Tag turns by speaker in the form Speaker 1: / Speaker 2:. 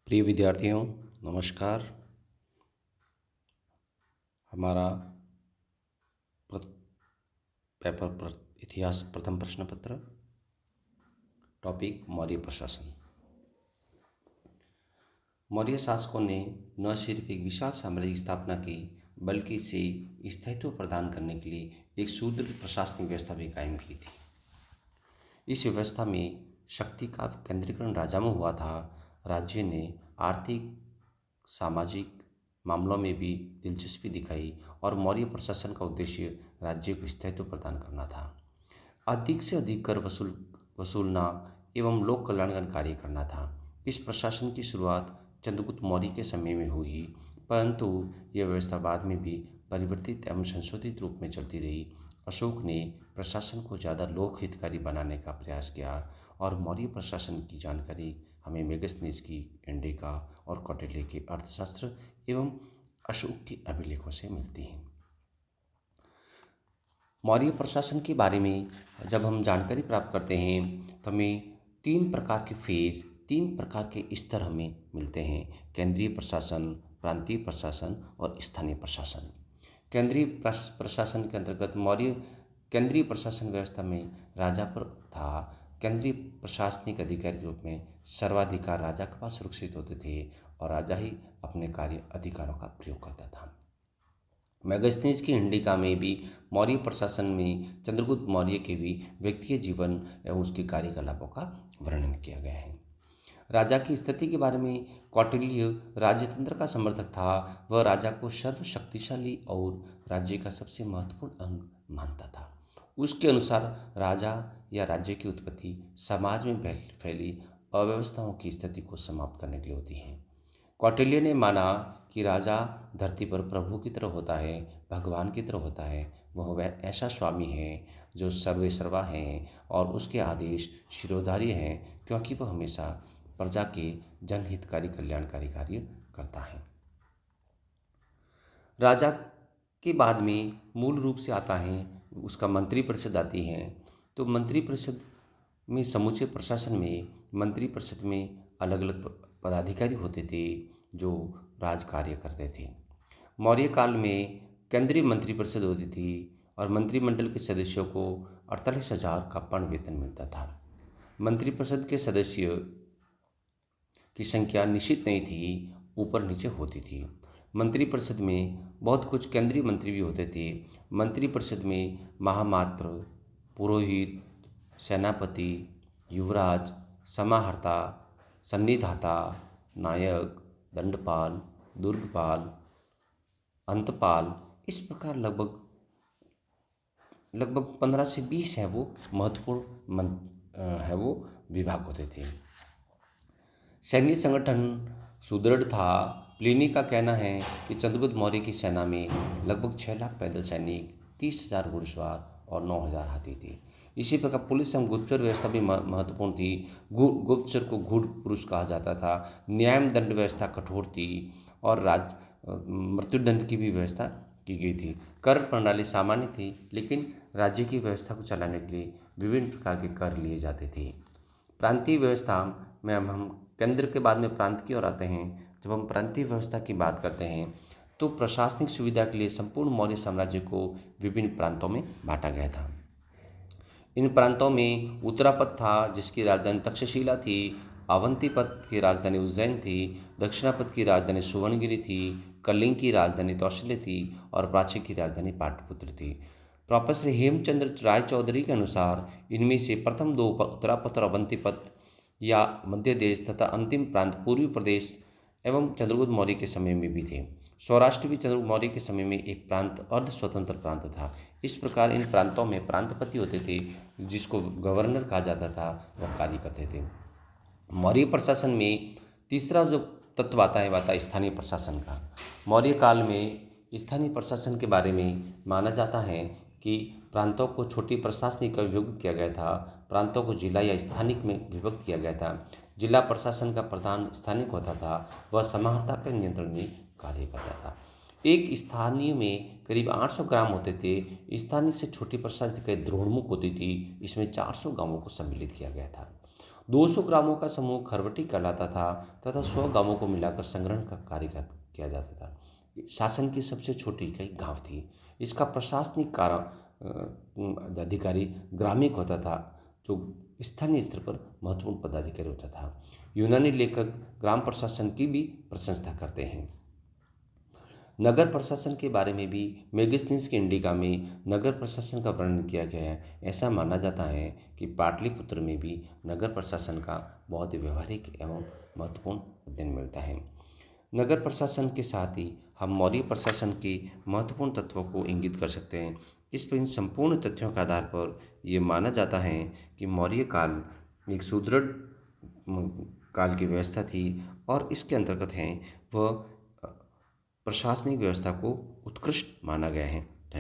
Speaker 1: प्रिय विद्यार्थियों, नमस्कार। हमारा प्र- इतिहास प्रथम प्रश्न पत्र। टॉपिक मौर्य प्रशासन। मौर्य शासकों ने न सिर्फ एक विशाल साम्राज्य की स्थापना की, बल्कि इसे स्थायित्व प्रदान करने के लिए एक सुदृढ़ प्रशासनिक व्यवस्था भी कायम की थी। इस व्यवस्था में शक्ति का केंद्रीकरण राजा में हुआ था। राज्य ने आर्थिक, सामाजिक मामलों में भी दिलचस्पी दिखाई और मौर्य प्रशासन का उद्देश्य राज्य को स्थायित्व प्रदान करना था। अधिक से अधिक कर वसूलना एवं लोक कल्याणकारी कार्य करना था। इस प्रशासन की शुरुआत चंद्रगुप्त मौर्य के समय में हुई, परंतु यह व्यवस्था बाद में भी परिवर्तित एवं संशोधित रूप में चलती रही। अशोक ने प्रशासन को ज़्यादा लोक हितकारी बनाने का प्रयास किया और मौर्य प्रशासन की जानकारी हमें मेगस्थनीज की इंडिका और कौटिल्य के अर्थशास्त्र एवं अशोक के अभिलेखों से मिलती है। मौर्य प्रशासन के बारे में जब हम जानकारी प्राप्त करते हैं तो हमें तीन प्रकार के स्तर हमें मिलते हैं: केंद्रीय प्रशासन, प्रांतीय प्रशासन और स्थानीय प्रशासन। केंद्रीय प्रशासन के अंतर्गत मौर्य केंद्रीय प्रशासन व्यवस्था में राजा पर था। केंद्रीय प्रशासनिक अधिकारी के रूप में सर्वाधिकार राजा के पास सुरक्षित होते थे और राजा ही अपने कार्य अधिकारों का प्रयोग करता था। मेगस्थनीज की इंडिका में भी मौर्य प्रशासन में चंद्रगुप्त मौर्य के भी व्यक्तिगत जीवन एवं उसके कार्यकलापों का वर्णन किया गया है। राजा की स्थिति के बारे में कौटिल्य राजतंत्र का समर्थक था। वह राजा को सर्वशक्तिशाली और राज्य का सबसे महत्वपूर्ण अंग मानता था। उसके अनुसार राजा या राज्य की उत्पत्ति समाज में फैली अव्यवस्थाओं की स्थिति को समाप्त करने के लिए होती है। कौटिल्य ने माना कि राजा धरती पर प्रभु की तरह होता है, भगवान की तरह होता है। वह ऐसा स्वामी है जो सर्वेसर्वा हैं और उसके आदेश शिरोधार्य हैं, क्योंकि वह हमेशा प्रजा के जनहितकारी कल्याणकारी कार्य करता है। राजा के बाद में मूल रूप से आता है उसका मंत्रिपरिषद आती है। तो मंत्रिपरिषद में समूचे प्रशासन में मंत्रिपरिषद में अलग अलग पदाधिकारी होते थे जो राज कार्य करते थे। मौर्य काल में केंद्रीय मंत्रिपरिषद होती थी और मंत्रिमंडल के सदस्यों को 48,000 का पूर्ण वेतन मिलता था। मंत्रिपरिषद के सदस्य की संख्या निश्चित नहीं थी, ऊपर नीचे होती थी। मंत्रिपरिषद में बहुत कुछ केंद्रीय मंत्री भी होते थे। मंत्रिपरिषद में महामात्र, पुरोहित, सेनापति, युवराज, समाहर्ता, सन्निधाता, नायक, दंडपाल, दुर्गपाल, अंतपाल, इस प्रकार लगभग 15 से 20 है वो महत्वपूर्ण विभाग होते थे। सैन्य संगठन सुदृढ़ था। प्लिनी का कहना है कि चंद्रगुप्त मौर्य की सेना में लगभग 6 लाख पैदल सैनिक, 30,000 घुड़सवार और 9,000 हाथी थे। इसी प्रकार पुलिस एवं गुप्तचर व्यवस्था भी महत्वपूर्ण थी। गुप्तचर को गूढ़ पुरुष कहा जाता था। न्याय दंड व्यवस्था कठोर थी और मृत्युदंड की भी व्यवस्था की गई थी। कर प्रणाली सामान्य थी, लेकिन राज्य की व्यवस्था को चलाने के लिए विभिन्न प्रकार के कर लिए जाते थे। प्रांतीय व्यवस्था में हम केंद्र के बाद में प्रांत की ओर आते हैं। जब हम प्रांतीय व्यवस्था की बात करते हैं तो प्रशासनिक सुविधा के लिए संपूर्ण मौर्य साम्राज्य को विभिन्न प्रांतों में बांटा गया था। इन प्रांतों में उत्तरापथ था जिसकी राजधानी तक्षशिला थी, अवंतीपथ की राजधानी उज्जैन थी, दक्षिणापथ की राजधानी सुवर्णगिरी थी, कलिंग की राजधानी कौशल्य थी और प्राची की राजधानी पाटलिपुत्र थी। प्रोफेसर हेमचंद्र राय चौधरी के अनुसार इनमें से प्रथम दो उत्तरापथ और अवंतीपथ या मध्य देश तथा अंतिम प्रांत पूर्वी प्रदेश एवं चंद्रगुप्त मौर्य के समय में भी थे। सौराष्ट्र भी चंद्रगुप्त मौर्य के समय में एक प्रांत अर्ध स्वतंत्र प्रांत था। इस प्रकार इन प्रांतों में प्रांतपति होते थे जिसको गवर्नर कहा जाता था, वह कार्य करते थे। मौर्य प्रशासन में तीसरा जो तत्व आता है वह आता है स्थानीय प्रशासन का। मौर्य काल में स्थानीय प्रशासन के बारे में माना जाता है कि प्रांतों को छोटी प्रशासनिक विभक्त किया गया था। प्रांतों को जिला या स्थानिक में विभक्त किया गया था। जिला प्रशासन का प्रधान स्थानिक होता था, वह समाहर्ता के नियंत्रण में कार्य करता था। एक स्थानीय में करीब 800 ग्राम होते थे। स्थानीय से छोटी प्रशासनिक द्रोणमुख होती थी, इसमें 400 गांवों को सम्मिलित किया गया था। 200 ग्रामों का समूह खरवटी कहलाता था तथा 100 गांवों को मिलाकर संग्रहण का कार्य किया जाता था। शासन की सबसे छोटी इकाई गांव थी। इसका प्रशासनिक अधिकारी ग्रामीण होता था, जो स्थानीय स्तर पर महत्वपूर्ण पदाधिकारी होता था। यूनानी लेखक ग्राम प्रशासन की भी प्रशंसा करते हैं। नगर प्रशासन के बारे में भी मेगस्थनीज के इंडिका में नगर प्रशासन का वर्णन किया गया है। ऐसा माना जाता है कि पाटलिपुत्र में भी नगर प्रशासन का बहुत ही व्यवहारिक एवं महत्वपूर्ण अध्ययन मिलता है। नगर प्रशासन के साथ ही हम मौर्य प्रशासन के महत्वपूर्ण तत्वों को इंगित कर सकते हैं। इस पर इन संपूर्ण तथ्यों के आधार पर यह माना जाता है कि मौर्य काल एक सुदृढ़ काल की व्यवस्था थी और इसके अंतर्गत हैं वह प्रशासनिक व्यवस्था को उत्कृष्ट माना गया है।